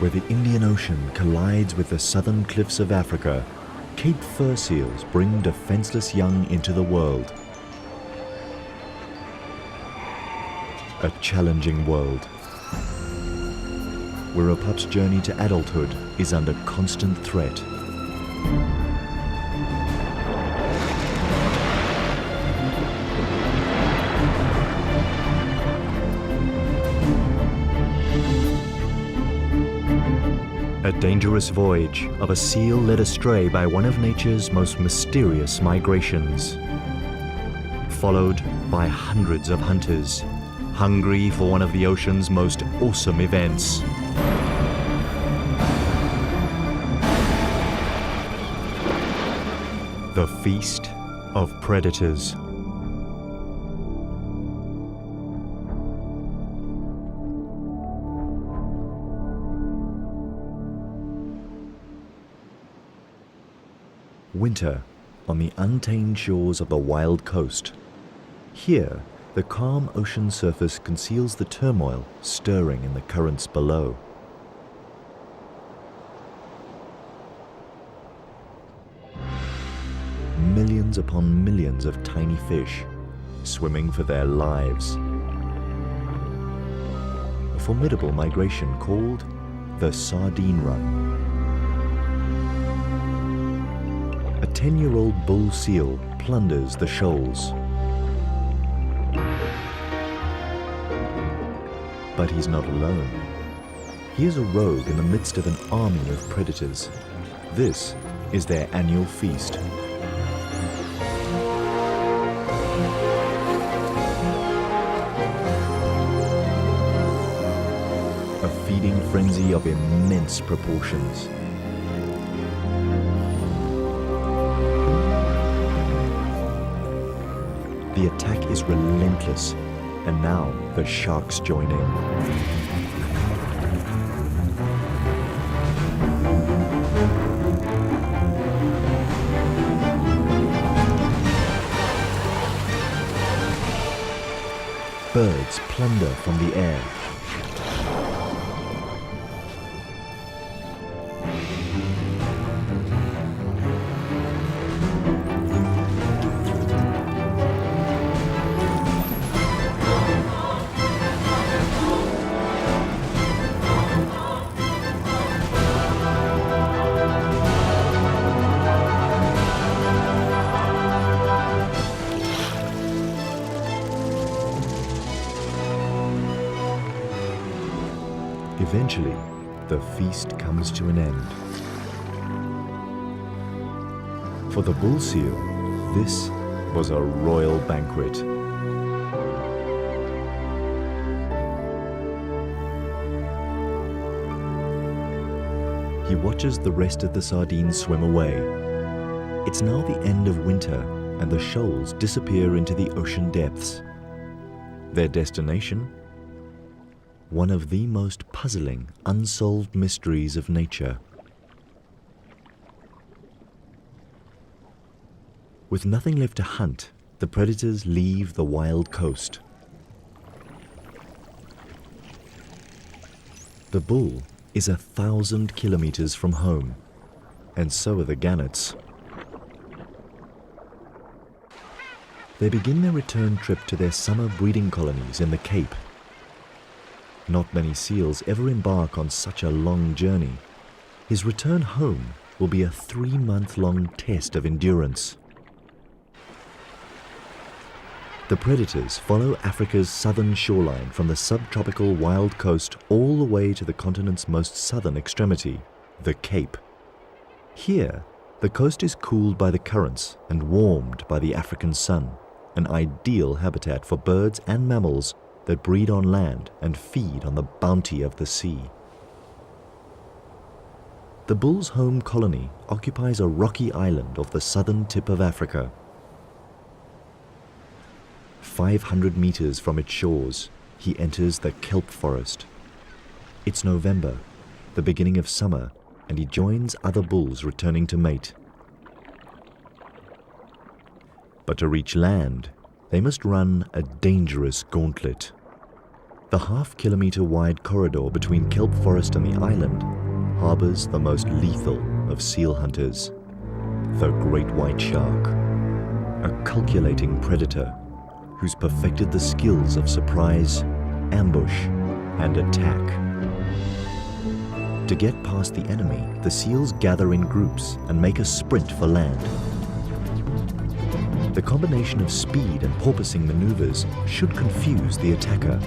Where the Indian Ocean collides with the southern cliffs of Africa, Cape fur seals bring defenseless young into the world. A challenging world, where a pup's journey to adulthood is under constant threat. A dangerous voyage of a seal led astray by one of nature's most mysterious migrations. Followed by hundreds of hunters, hungry for one of the ocean's most awesome events. The Feast of Predators. Winter on the untamed shores of the wild coast. Here, the calm ocean surface conceals the turmoil stirring in the currents below. Millions upon millions of tiny fish swimming for their lives. A formidable migration called the Sardine Run. A 10-year-old bull seal plunders the shoals. But he's not alone. He is a rogue in the midst of an army of predators. This is their annual feast. A feeding frenzy of immense proportions. The attack is relentless, and now the sharks join in. Birds plunder from the air. Eventually, the feast comes to an end. For the bull seal, this was a royal banquet. He watches the rest of the sardines swim away. It's now the end of winter, and the shoals disappear into the ocean depths. Their destination? One of the most puzzling, unsolved mysteries of nature. With nothing left to hunt, the predators leave the wild coast. The bull is 1,000 kilometers from home, and so are the gannets. They begin their return trip to their summer breeding colonies in the Cape. Not many seals ever embark on such a long journey. His return home will be a 3-month-long test of endurance. The predators follow Africa's southern shoreline from the subtropical wild coast all the way to the continent's most southern extremity, the Cape. Here, the coast is cooled by the currents and warmed by the African sun, an ideal habitat for birds and mammals that breed on land and feed on the bounty of the sea. The bull's home colony occupies a rocky island off the southern tip of Africa. 500 meters from its shores, he enters the kelp forest. It's November, the beginning of summer, and he joins other bulls returning to mate. But to reach land, they must run a dangerous gauntlet. The half-kilometre wide corridor between kelp forest and the island harbours the most lethal of seal hunters, the great white shark, a calculating predator who's perfected the skills of surprise, ambush, and attack. To get past the enemy, the seals gather in groups and make a sprint for land. The combination of speed and porpoising maneuvers should confuse the attacker.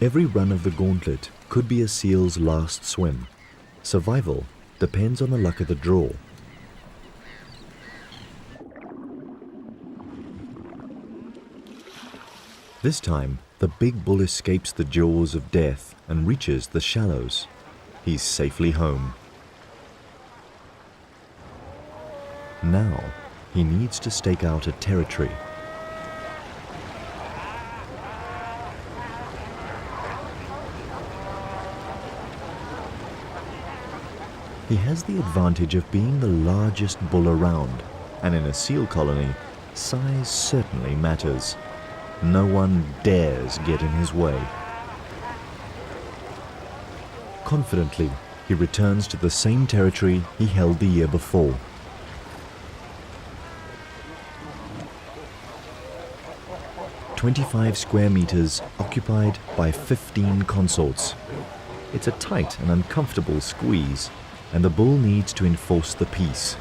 Every run of the gauntlet could be a seal's last swim. Survival depends on the luck of the draw. This time, the big bull escapes the jaws of death and reaches the shallows. He's safely home. Now, he needs to stake out a territory. He has the advantage of being the largest bull around, and in a seal colony, size certainly matters. No one dares get in his way. Confidently, he returns to the same territory he held the year before. "25 square meters occupied by 15 consorts. It's a tight and uncomfortable squeeze, and the bull needs to enforce the peace.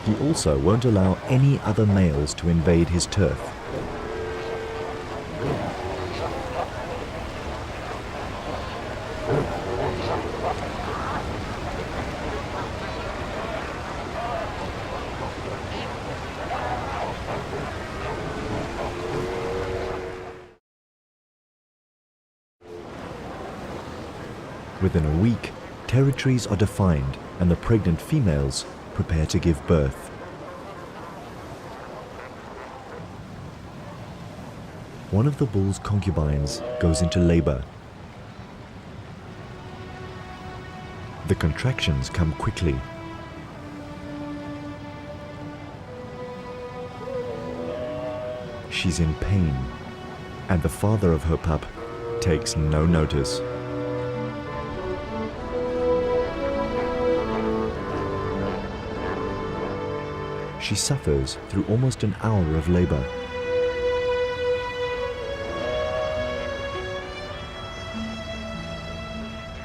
He also won't allow any other males to invade his turf. Within a week, territories are defined and the pregnant females prepare to give birth. One of the bull's concubines goes into labor. The contractions come quickly. She's in pain, and the father of her pup takes no notice. She suffers through almost an hour of labor.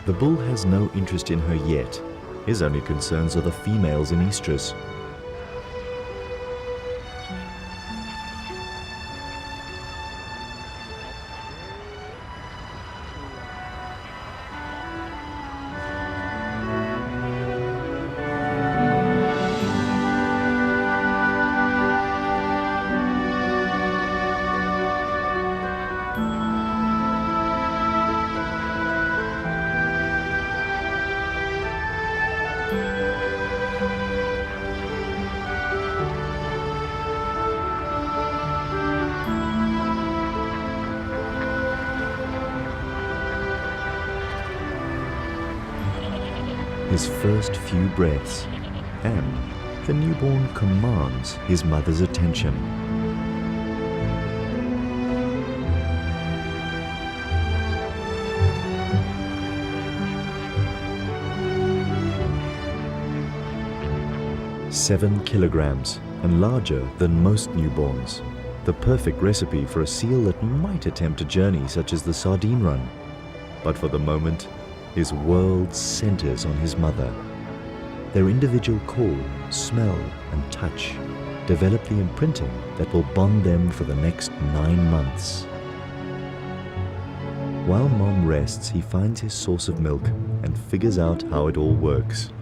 The bull has no interest in her yet. His only concerns are the females in estrus. His first few breaths, and the newborn commands his mother's attention. "7 kilograms and larger than most newborns. The perfect recipe for a seal that might attempt a journey such as the sardine run. But for the moment, his world centers on his mother. Their individual call, smell, and touch develop the imprinting that will bond them for the next 9 months. While Mom rests, he finds his source of milk and figures out how it all works.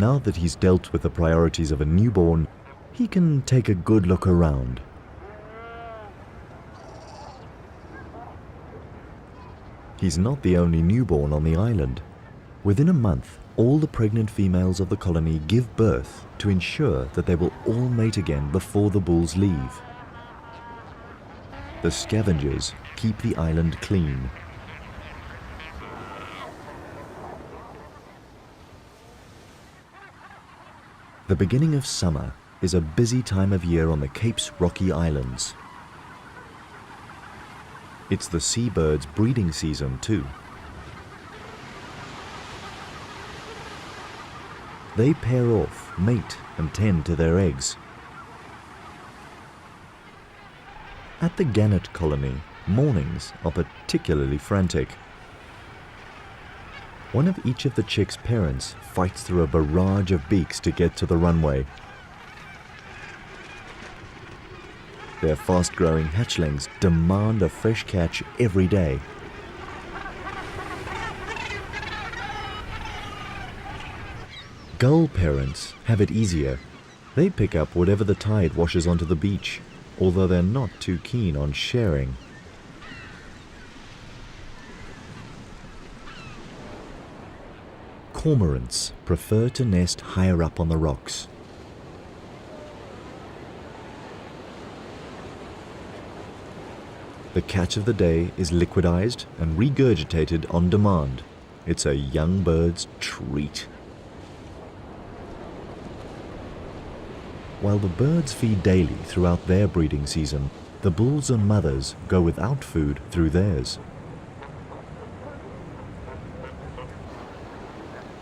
Now that he's dealt with the priorities of a newborn, he can take a good look around. He's not the only newborn on the island. Within a month, all the pregnant females of the colony give birth to ensure that they will all mate again before the bulls leave. The scavengers keep the island clean. The beginning of summer is a busy time of year on the Cape's rocky islands. It's the seabirds' breeding season too. They pair off, mate, and tend to their eggs. At the gannet colony, mornings are particularly frantic. One of each of the chicks' parents fights through a barrage of beaks to get to the runway. Their fast-growing hatchlings demand a fresh catch every day. Gull parents have it easier. They pick up whatever the tide washes onto the beach, although they're not too keen on sharing. Cormorants prefer to nest higher up on the rocks. The catch of the day is liquidized and regurgitated on demand. It's a young bird's treat. While the birds feed daily throughout their breeding season, the bulls and mothers go without food through theirs.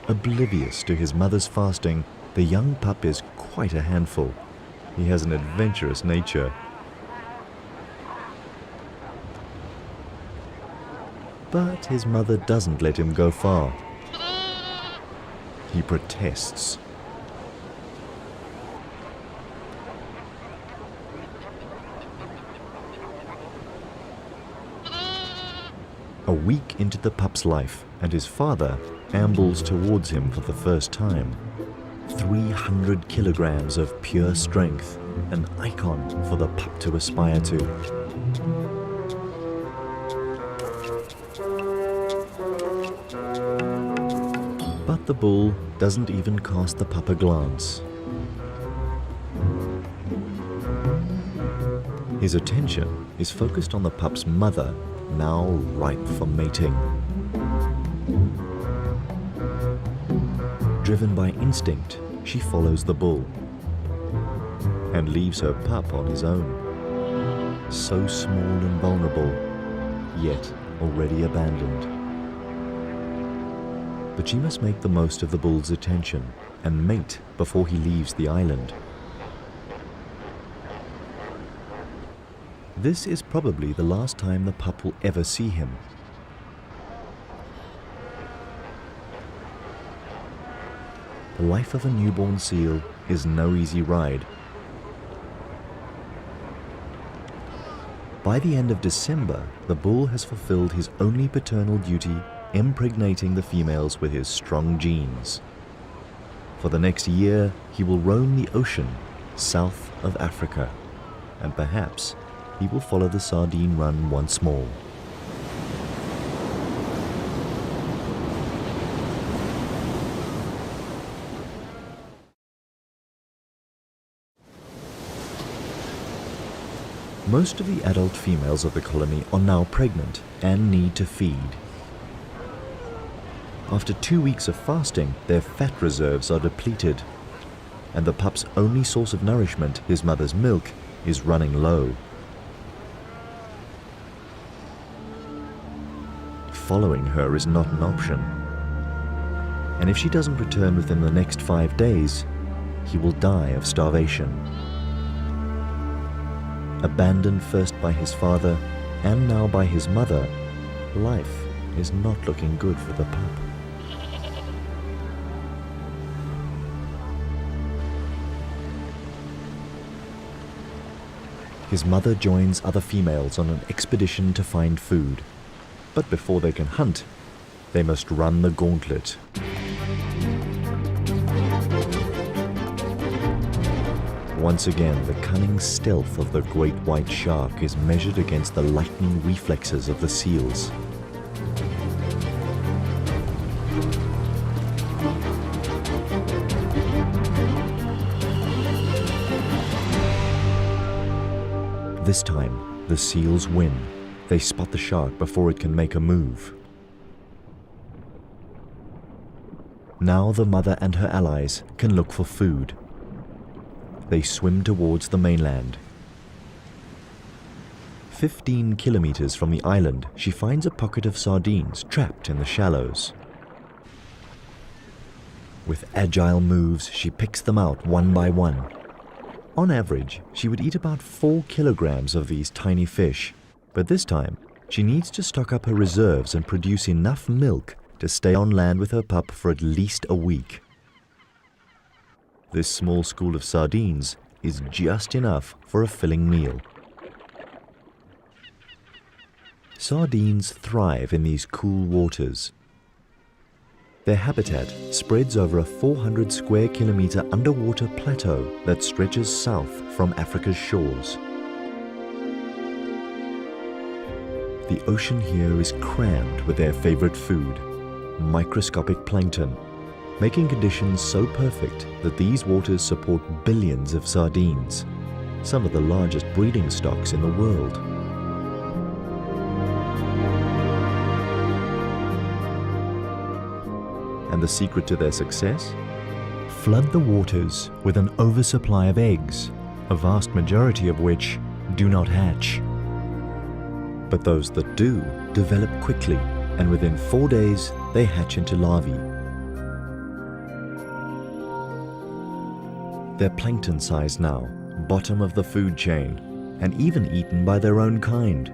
Oblivious to his mother's fasting, the young pup is quite a handful. He has an adventurous nature. But his mother doesn't let him go far. He protests. A week into the pup's life, and his father ambles towards him for the first time. 300 kilograms of pure strength, an icon for the pup to aspire to. But the bull doesn't even cast the pup a glance. His attention is focused on the pup's mother, now ripe for mating. Driven by instinct, she follows the bull and leaves her pup on his own. So small and vulnerable, yet already abandoned. But she must make the most of the bull's attention and mate before he leaves the island. This is probably the last time the pup will ever see him. The life of a newborn seal is no easy ride. By the end of December, the bull has fulfilled his only paternal duty, impregnating the females with his strong genes. For the next year, he will roam the ocean south of Africa, and perhaps he will follow the sardine run once more. Most of the adult females of the colony are now pregnant and need to feed. After 2 weeks of fasting, their fat reserves are depleted, and the pup's only source of nourishment, his mother's milk, is running low. Following her is not an option, and if she doesn't return within the next 5 days, he will die of starvation. Abandoned first by his father and now by his mother, life is not looking good for the pup. His mother joins other females on an expedition to find food. But before they can hunt, they must run the gauntlet. Once again, the cunning stealth of the great white shark is measured against the lightning reflexes of the seals. This time, the seals win. They spot the shark before it can make a move. Now the mother and her allies can look for food. They swim towards the mainland. 15 kilometers from the island, she finds a pocket of sardines trapped in the shallows. With agile moves, she picks them out one by one. On average, she would eat about 4 kilograms of these tiny fish, but this time, she needs to stock up her reserves and produce enough milk to stay on land with her pup for at least a week. This small school of sardines is just enough for a filling meal. Sardines thrive in these cool waters. Their habitat spreads over a 400 square kilometer underwater plateau that stretches south from Africa's shores. The ocean here is crammed with their favorite food, microscopic plankton, making conditions so perfect that these waters support billions of sardines, some of the largest breeding stocks in the world. And the secret to their success? Flood the waters with an oversupply of eggs, a vast majority of which do not hatch. But those that do develop quickly, and within 4 days they hatch into larvae. They're plankton size now, bottom of the food chain, and even eaten by their own kind.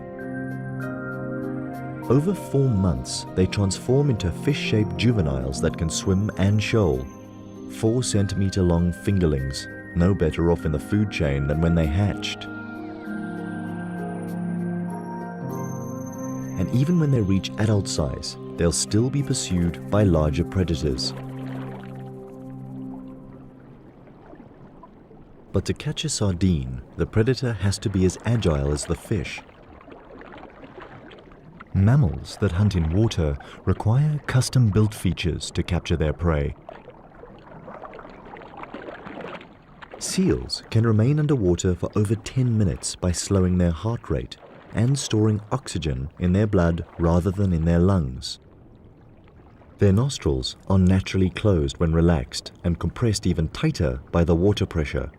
Over 4 months, they transform into fish-shaped juveniles that can swim and shoal. 4 centimeter long fingerlings, no better off in the food chain than when they hatched. And even when they reach adult size, they'll still be pursued by larger predators. But to catch a sardine, the predator has to be as agile as the fish. Mammals that hunt in water require custom-built features to capture their prey. Seals can remain underwater for over 10 minutes by slowing their heart rate and storing oxygen in their blood rather than in their lungs. Their nostrils are naturally closed when relaxed and compressed even tighter by the water pressure.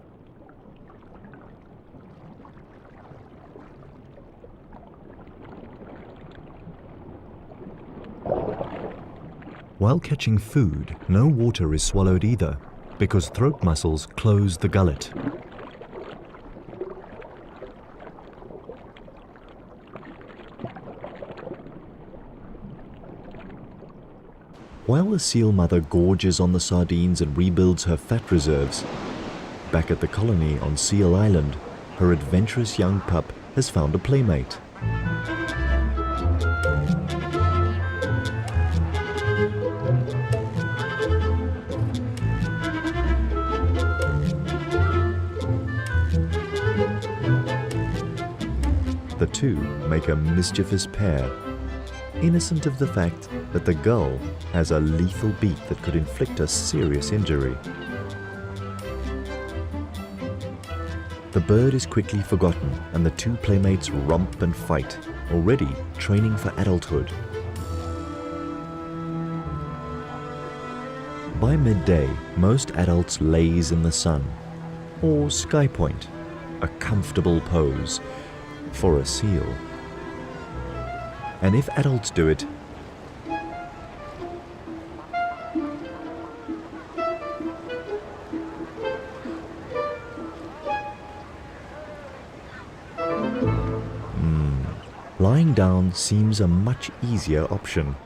While catching food, no water is swallowed either, because throat muscles close the gullet. While the seal mother gorges on the sardines and rebuilds her fat reserves, back at the colony on Seal Island, her adventurous young pup has found a playmate. The two make a mischievous pair, innocent of the fact that the gull has a lethal beak that could inflict a serious injury. The bird is quickly forgotten and the two playmates romp and fight, already training for adulthood. By midday, most adults laze in the sun, or sky point, a comfortable pose for a seal. And if adults do it, lying down seems a much easier option.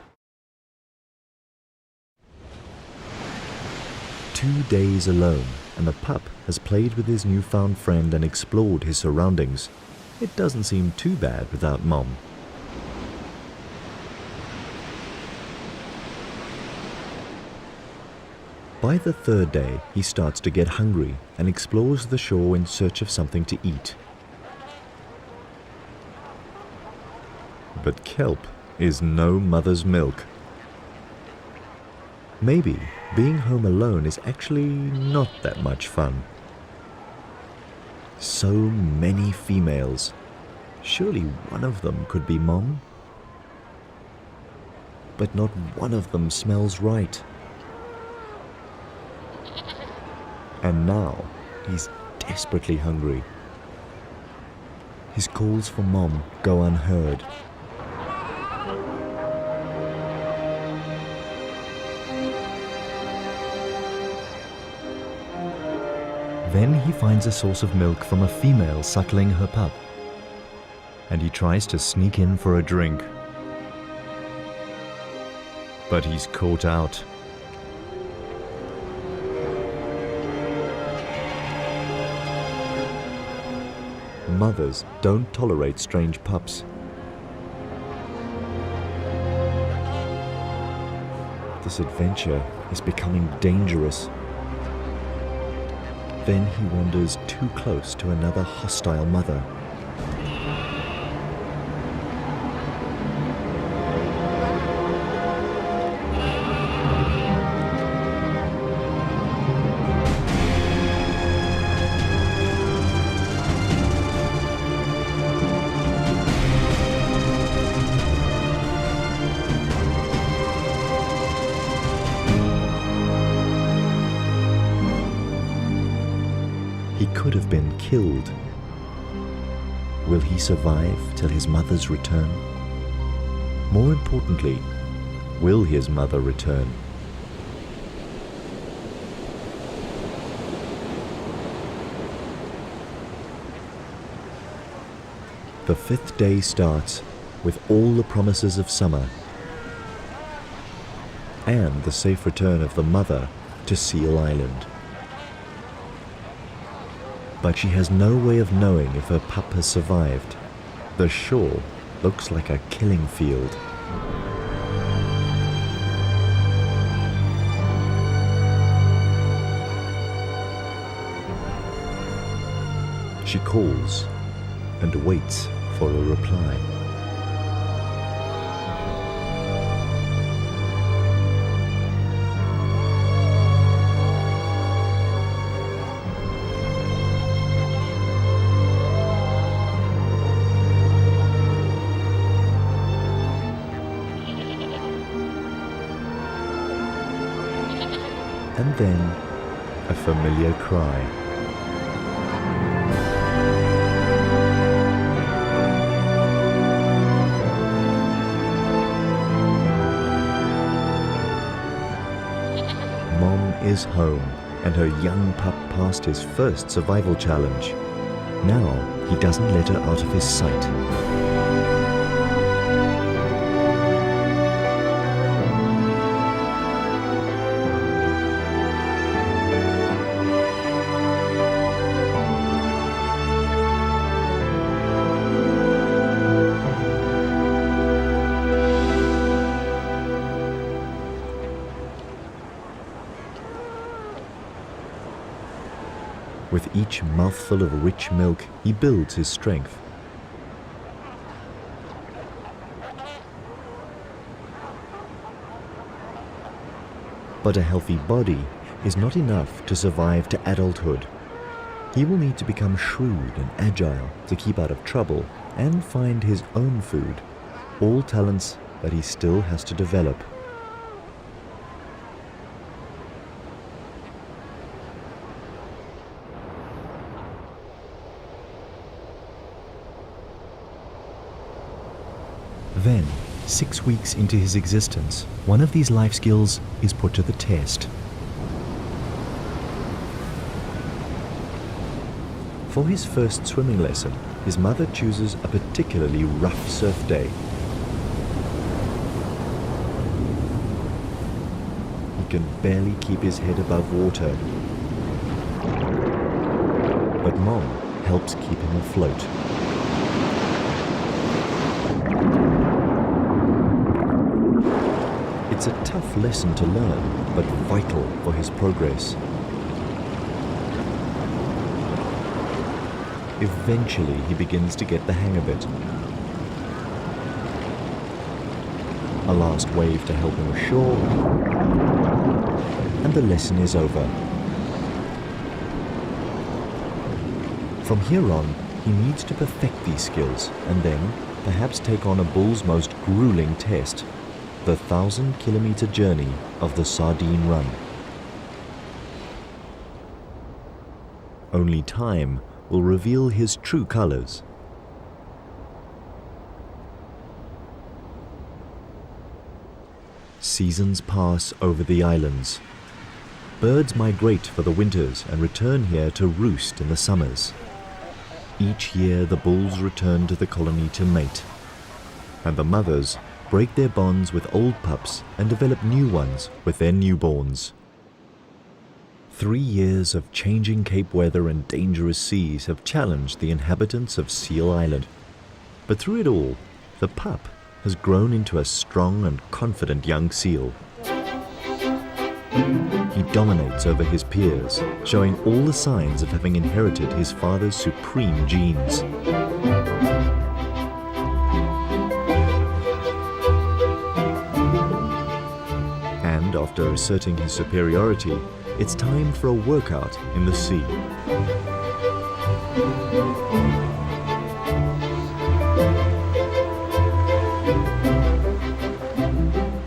2 days alone, and the pup has played with his newfound friend and explored his surroundings. It doesn't seem too bad without Mom. By the third day, he starts to get hungry and explores the shore in search of something to eat. But kelp is no mother's milk. Maybe being home alone is actually not that much fun. So many females. Surely one of them could be Mom? But not one of them smells right. And now he's desperately hungry. His calls for Mom go unheard. Then he finds a source of milk from a female suckling her pup, and he tries to sneak in for a drink. But he's caught out. Mothers don't tolerate strange pups. This adventure is becoming dangerous. Then he wanders too close to another hostile mother. He could have been killed. Will he survive till his mother's return? More importantly, will his mother return? The fifth day starts with all the promises of summer and the safe return of the mother to Seal Island. But she has no way of knowing if her pup has survived. The shore looks like a killing field. She calls and waits for a reply. And then a familiar cry. Mom is home, and her young pup passed his first survival challenge. Now he doesn't let her out of his sight. With each mouthful of rich milk, he builds his strength. But a healthy body is not enough to survive to adulthood. He will need to become shrewd and agile to keep out of trouble and find his own food, all talents that he still has to develop. Then, 6 weeks into his existence, one of these life skills is put to the test. For his first swimming lesson, his mother chooses a particularly rough surf day. He can barely keep his head above water, but Mom helps keep him afloat. It's a tough lesson to learn, but vital for his progress. Eventually, he begins to get the hang of it. A last wave to help him ashore, and the lesson is over. From here on, he needs to perfect these skills and then perhaps take on a bull's most grueling test, the 1,000-kilometer journey of the Sardine Run. Only time will reveal his true colors. Seasons pass over the islands. Birds migrate for the winters and return here to roost in the summers. Each year the bulls return to the colony to mate, and the mothers break their bonds with old pups and develop new ones with their newborns. 3 years of changing Cape weather and dangerous seas have challenged the inhabitants of Seal Island. But through it all, the pup has grown into a strong and confident young seal. He dominates over his peers, showing all the signs of having inherited his father's supreme genes. And after asserting his superiority, it's time for a workout in the sea.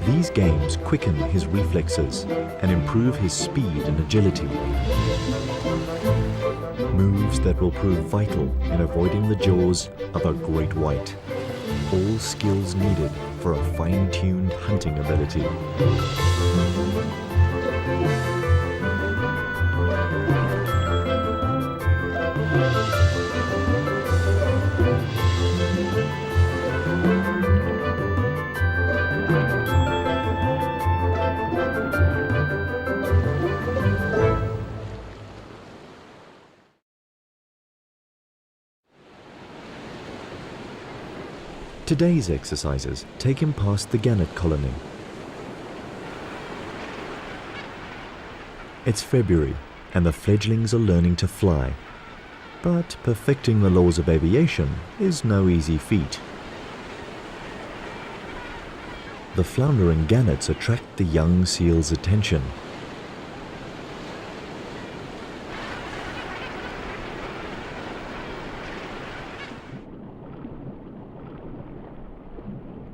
These games quicken his reflexes and improve his speed and agility. Moves that will prove vital in avoiding the jaws of a great white. All skills needed for a fine-tuned hunting ability. Today's exercises take him past the gannet colony. It's February and the fledglings are learning to fly. But perfecting the laws of aviation is no easy feat. The floundering gannets attract the young seal's attention.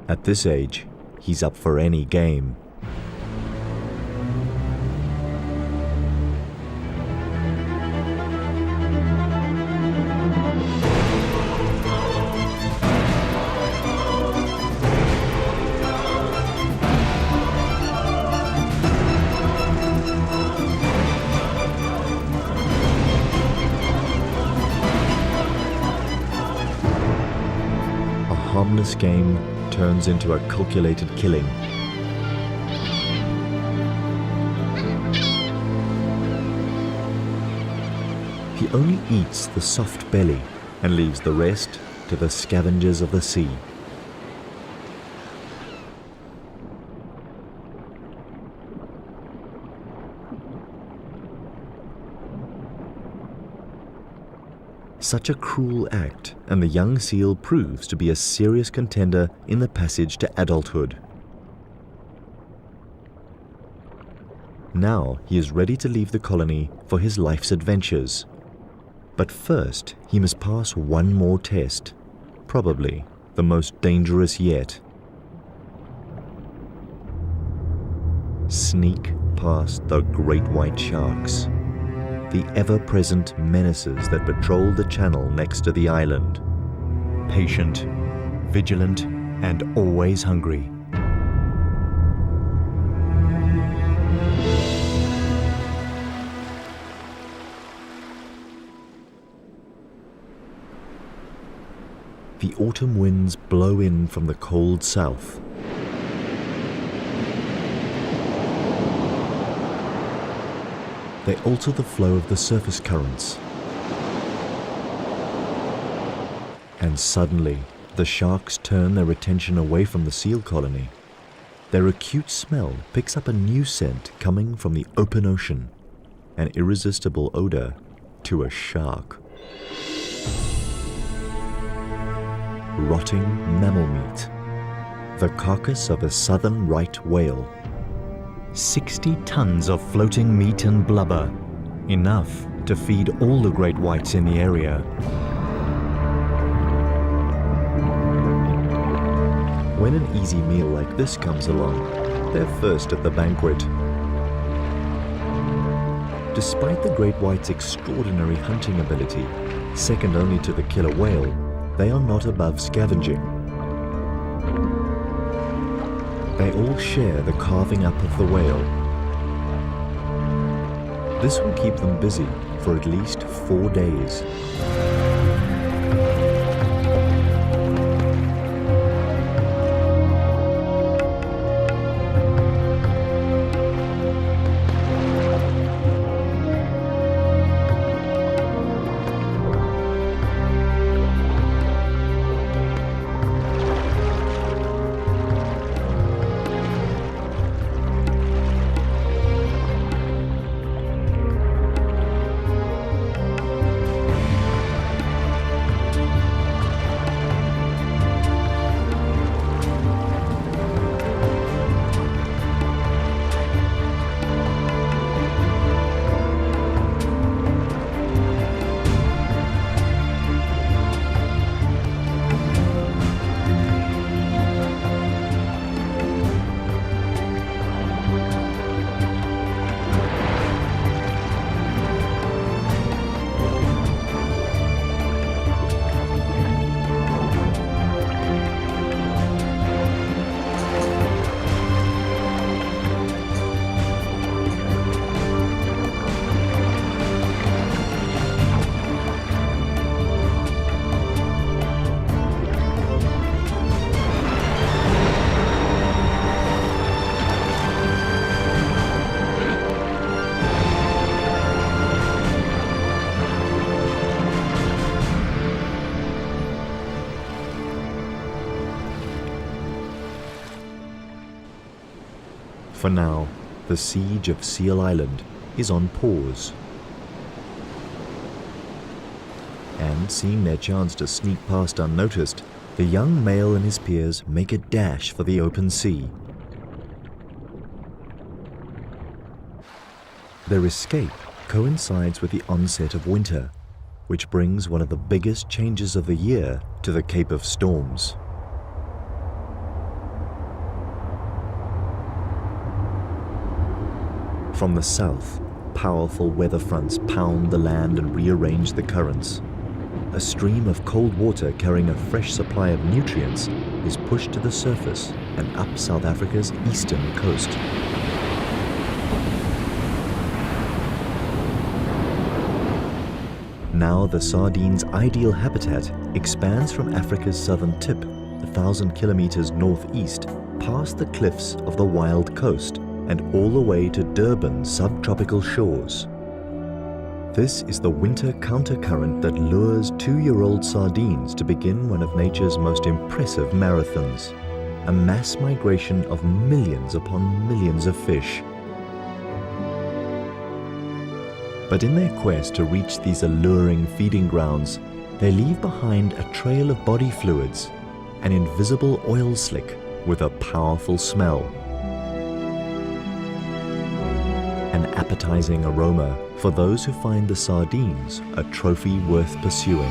At this age, he's up for any game. A harmless game turns into a calculated killing. He only eats the soft belly and leaves the rest to the scavengers of the sea. Such a cruel act, and the young seal proves to be a serious contender in the passage to adulthood. Now he is ready to leave the colony for his life's adventures. But first, he must pass one more test, probably the most dangerous yet. Sneak past the great white sharks, the ever-present menaces that patrol the channel next to the island. Patient, vigilant, and always hungry. The autumn winds blow in from the cold south. They alter the flow of the surface currents. And suddenly, the sharks turn their attention away from the seal colony. Their acute smell picks up a new scent coming from the open ocean, an irresistible odor to a shark. Rotting mammal meat, the carcass of a southern right whale. 60 tons of floating meat and blubber, enough to feed all the great whites in the area. When an easy meal like this comes along, they're first at the banquet. Despite the great white's extraordinary hunting ability, second only to the killer whale, they are not above scavenging. They all share the carving up of the whale. This will keep them busy for at least 4 days. For now, the siege of Seal Island is on pause. And seeing their chance to sneak past unnoticed, the young male and his peers make a dash for the open sea. Their escape coincides with the onset of winter, which brings one of the biggest changes of the year to the Cape of Storms. From the south, powerful weather fronts pound the land and rearrange the currents. A stream of cold water carrying a fresh supply of nutrients is pushed to the surface and up South Africa's eastern coast. Now the sardine's ideal habitat expands from Africa's southern tip, 1,000 kilometers northeast, past the cliffs of the wild coast and all the way to Durban's subtropical shores. This is the winter countercurrent that lures 2-year-old sardines to begin one of nature's most impressive marathons, a mass migration of millions upon millions of fish. But in their quest to reach these alluring feeding grounds, they leave behind a trail of body fluids, an invisible oil slick with a powerful smell. An appetizing aroma for those who find the sardines a trophy worth pursuing.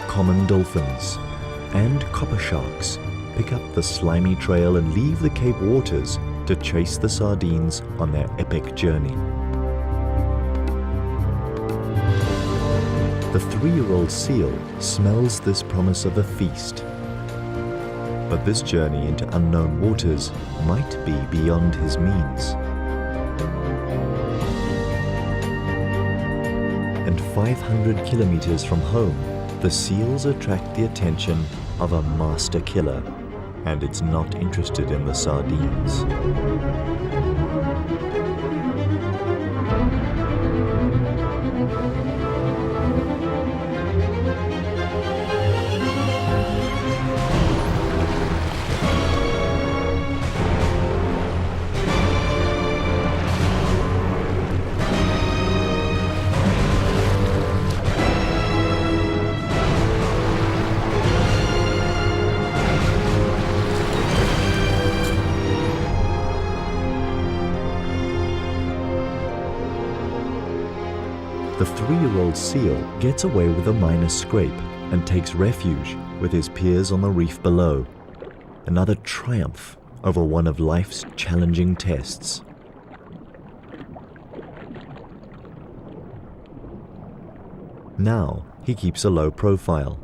Common dolphins and copper sharks pick up the slimy trail and leave the Cape waters to chase the sardines on their epic journey. The 3-year-old seal smells this promise of a feast. But this journey into unknown waters might be beyond his means. And 500 kilometers from home, the seals attract the attention of a master killer, and it's not interested in the sardines. The 3-year-old seal gets away with a minor scrape and takes refuge with his peers on the reef below. Another triumph over one of life's challenging tests. Now he keeps a low profile,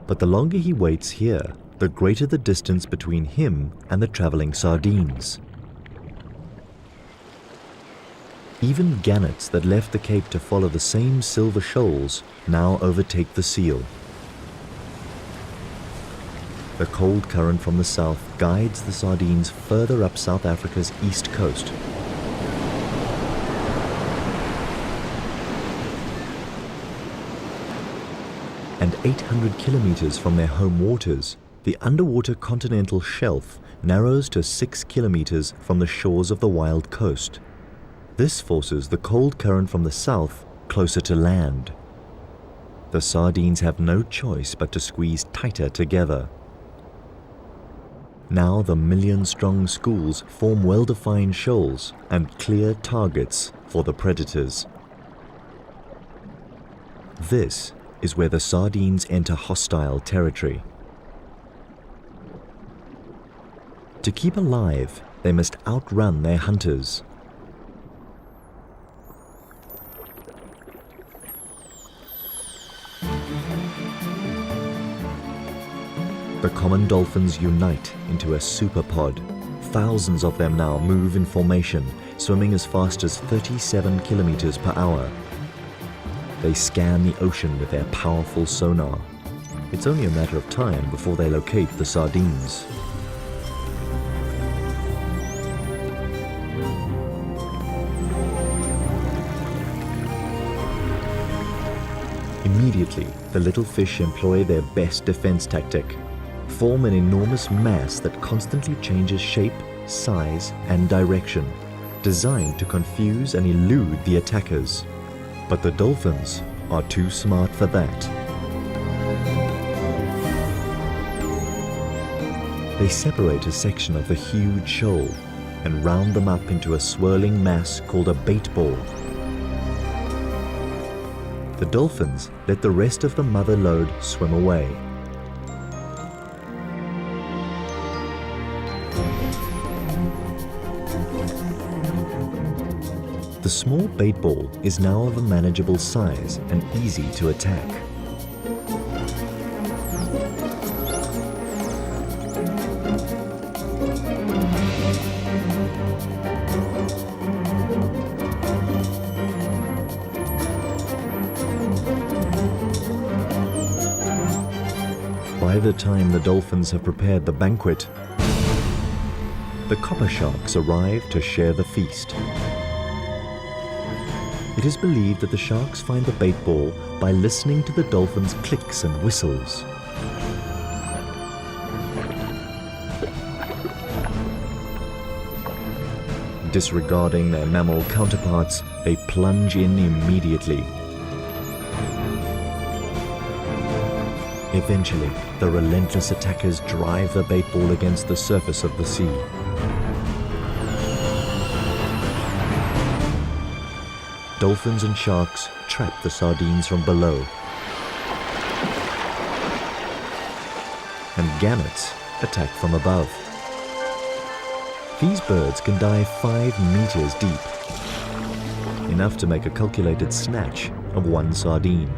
but the longer he waits here, the greater the distance between him and the traveling sardines. Even gannets that left the Cape to follow the same silver shoals now overtake the seal. The cold current from the south guides the sardines further up South Africa's east coast. And 800 kilometers from their home waters, the underwater continental shelf narrows to 6 kilometers from the shores of the wild coast. This forces the cold current from the south closer to land. The sardines have no choice but to squeeze tighter together. Now the million-strong schools form well-defined shoals and clear targets for the predators. This is where the sardines enter hostile territory. To keep alive, they must outrun their hunters. The common dolphins unite into a superpod. Thousands of them now move in formation, swimming as fast as 37 kilometers per hour. They scan the ocean with their powerful sonar. It's only a matter of time before they locate the sardines. Immediately, the little fish employ their best defense tactic. Form an enormous mass that constantly changes shape, size, and direction, designed to confuse and elude the attackers. But the dolphins are too smart for that. They separate a section of the huge shoal and round them up into a swirling mass called a bait ball. The dolphins let the rest of the mother load swim away. The small bait ball is now of a manageable size and easy to attack. By the time the dolphins have prepared the banquet, the copper sharks arrive to share the feast. It is believed that the sharks find the bait ball by listening to the dolphins' clicks and whistles. Disregarding their mammal counterparts, they plunge in immediately. Eventually, the relentless attackers drive the bait ball against the surface of the sea. Dolphins and sharks trap the sardines from below, and gannets attack from above. These birds can dive 5 meters deep, enough to make a calculated snatch of one sardine.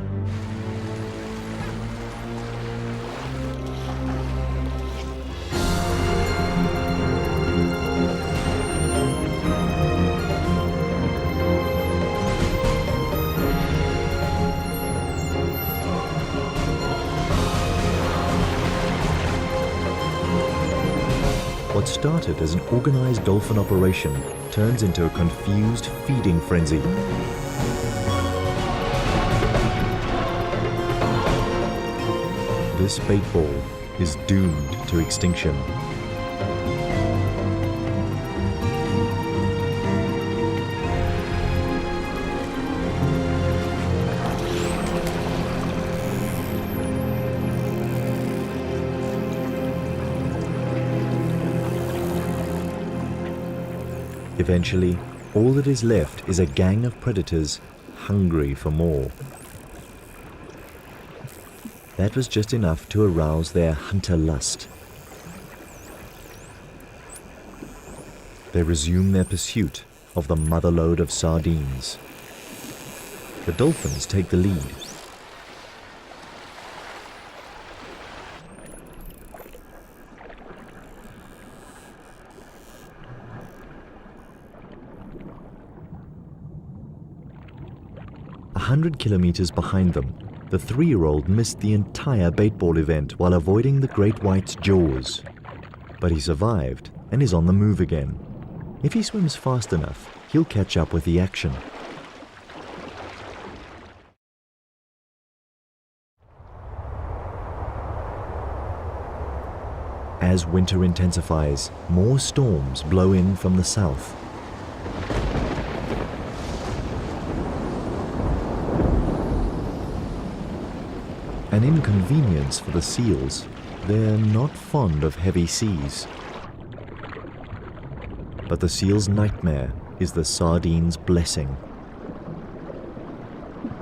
What started as an organized dolphin operation turns into a confused feeding frenzy. This bait ball is doomed to extinction. Eventually, all that is left is a gang of predators hungry for more. That was just enough to arouse their hunter lust. They resume their pursuit of the motherlode of sardines. The dolphins take the lead. A 100 kilometers behind them, the 3-year-old missed the entire baitball event while avoiding the great white's jaws. But he survived and is on the move again. If he swims fast enough, he'll catch up with the action. As winter intensifies, more storms blow in from the south. An inconvenience for the seals. They're not fond of heavy seas. But the seal's nightmare is the sardine's blessing.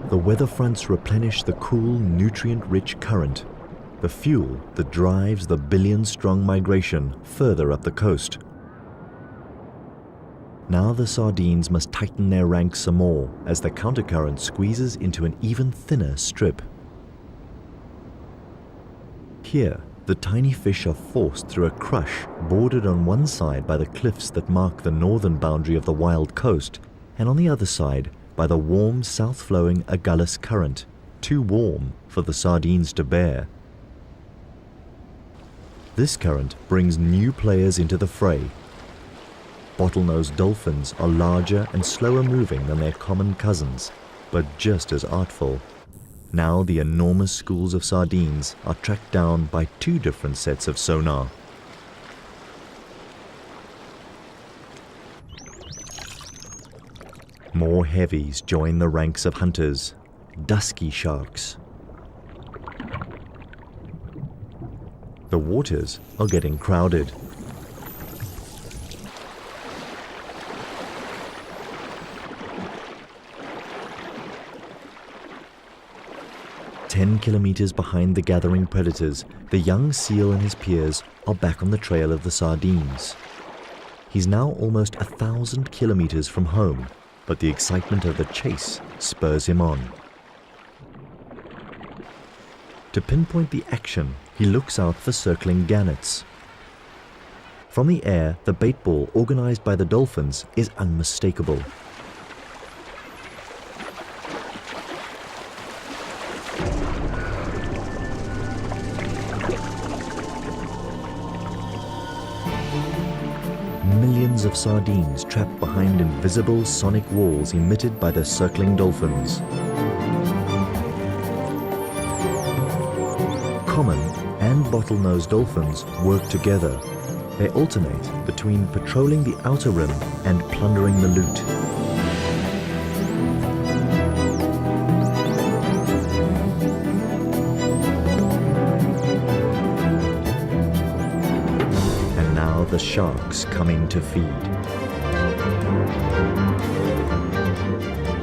The weather fronts replenish the cool, nutrient-rich current, the fuel that drives the billion-strong migration further up the coast. Now the sardines must tighten their ranks some more as the countercurrent squeezes into an even thinner strip. Here, the tiny fish are forced through a crush bordered on one side by the cliffs that mark the northern boundary of the wild coast, and on the other side by the warm south-flowing Agulhas current, too warm for the sardines to bear. This current brings new players into the fray. Bottlenose dolphins are larger and slower moving than their common cousins, but just as artful. Now the enormous schools of sardines are tracked down by 2 different sets of sonar. More heavies join the ranks of hunters, dusky sharks. The waters are getting crowded. Ten kilometers behind the gathering predators, the young seal and his peers are back on the trail of the sardines. He's now almost 1,000 kilometers from home, but the excitement of the chase spurs him on. To pinpoint the action, he looks out for circling gannets. From the air, the bait ball organized by the dolphins is unmistakable. Millions of sardines trapped behind invisible sonic walls emitted by the circling dolphins. Common and bottlenose dolphins work together. They alternate between patrolling the outer rim and plundering the loot. The sharks come in to feed.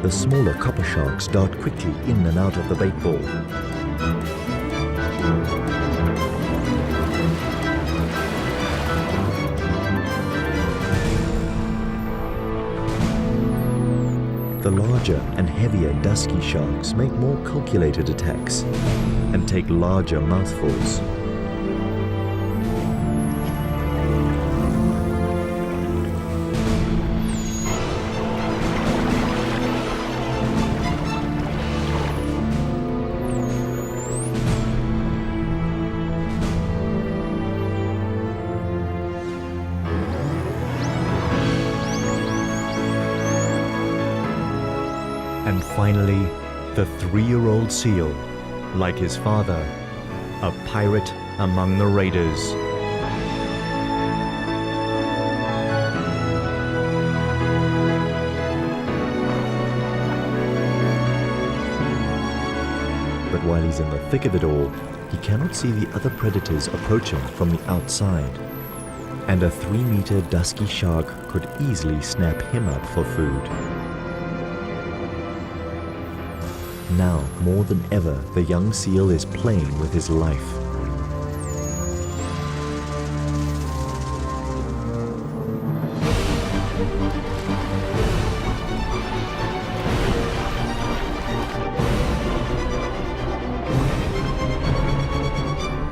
The smaller copper sharks dart quickly in and out of the bait ball. The larger and heavier dusky sharks make more calculated attacks and take larger mouthfuls. And finally, the 3-year-old seal, like his father, a pirate among the raiders. But while he's in the thick of it all, he cannot see the other predators approaching from the outside. And a 3-meter dusky shark could easily snap him up for food. Now, more than ever, the young seal is playing with his life.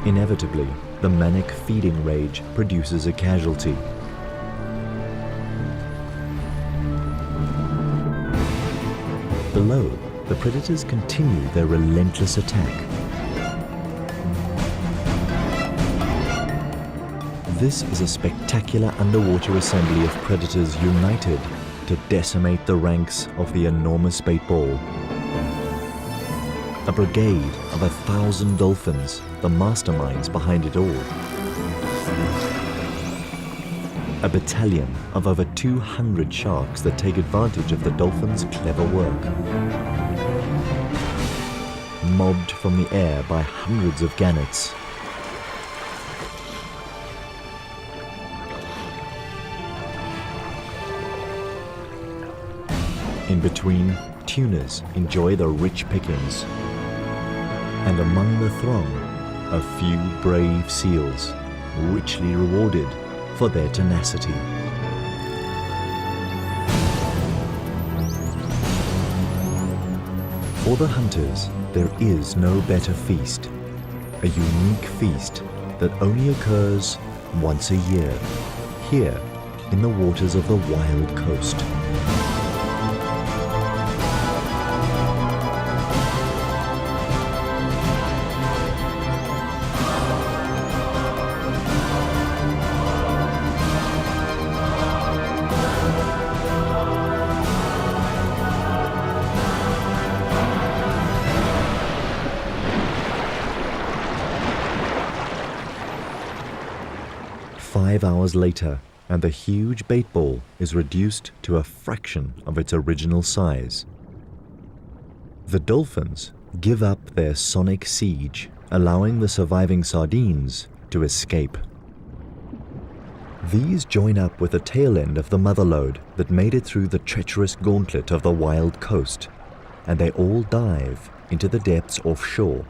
Inevitably, the manic feeding rage produces a casualty. Below, the predators continue their relentless attack. This is a spectacular underwater assembly of predators united to decimate the ranks of the enormous bait ball. A brigade of 1,000 dolphins, the masterminds behind it all. A battalion of over 200 sharks that take advantage of the dolphins' clever work. Mobbed from the air by hundreds of gannets. In between, tunas enjoy the rich pickings. And among the throng, a few brave seals, richly rewarded for their tenacity. For the hunters, there is no better feast, a unique feast that only occurs once a year, here in the waters of the wild coast. Five hours later, and the huge bait ball is reduced to a fraction of its original size. The dolphins give up their sonic siege, allowing the surviving sardines to escape. These join up with the tail end of the mother load that made it through the treacherous gauntlet of the wild coast, and they all dive into the depths offshore.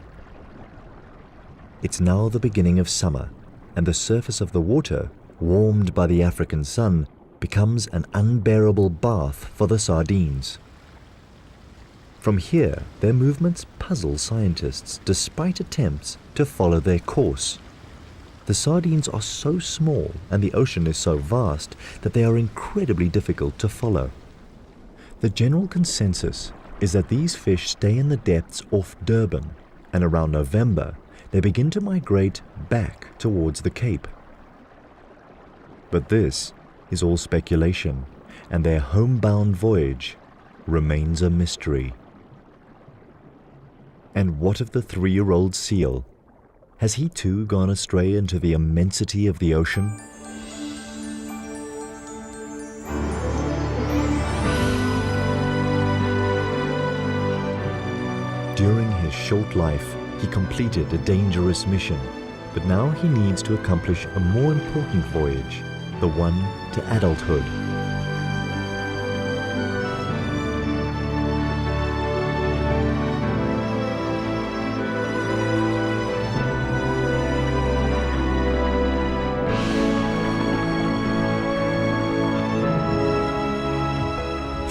It's now the beginning of summer, and the surface of the water, warmed by the African sun, becomes an unbearable bath for the sardines. From here, their movements puzzle scientists despite attempts to follow their course. The sardines are so small and the ocean is so vast that they are incredibly difficult to follow. The general consensus is that these fish stay in the depths off Durban, and around November, they begin to migrate back towards the Cape. But this is all speculation, and their homebound voyage remains a mystery. And what of the 3-year-old seal? Has he too gone astray into the immensity of the ocean? During his short life, he completed a dangerous mission, but now he needs to accomplish a more important voyage, the one to adulthood.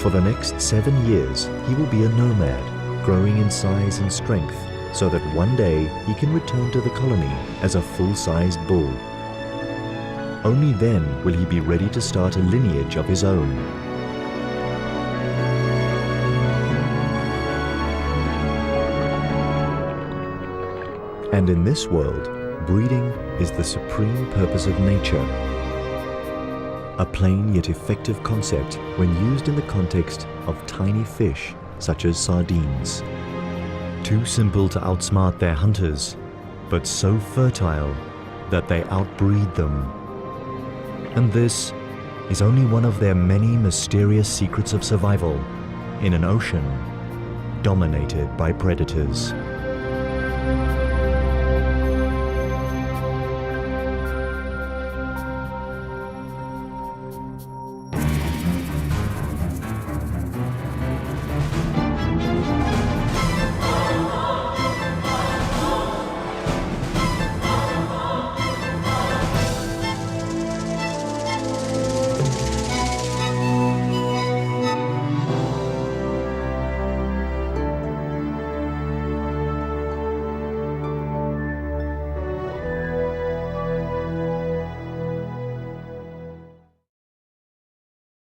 For the next 7 years, he will be a nomad, growing in size and strength, so that one day he can return to the colony as a full-sized bull. Only then will he be ready to start a lineage of his own. And in this world, breeding is the supreme purpose of nature. A plain yet effective concept when used in the context of tiny fish such as sardines. Too simple to outsmart their hunters, but so fertile that they outbreed them. And this is only one of their many mysterious secrets of survival in an ocean dominated by predators.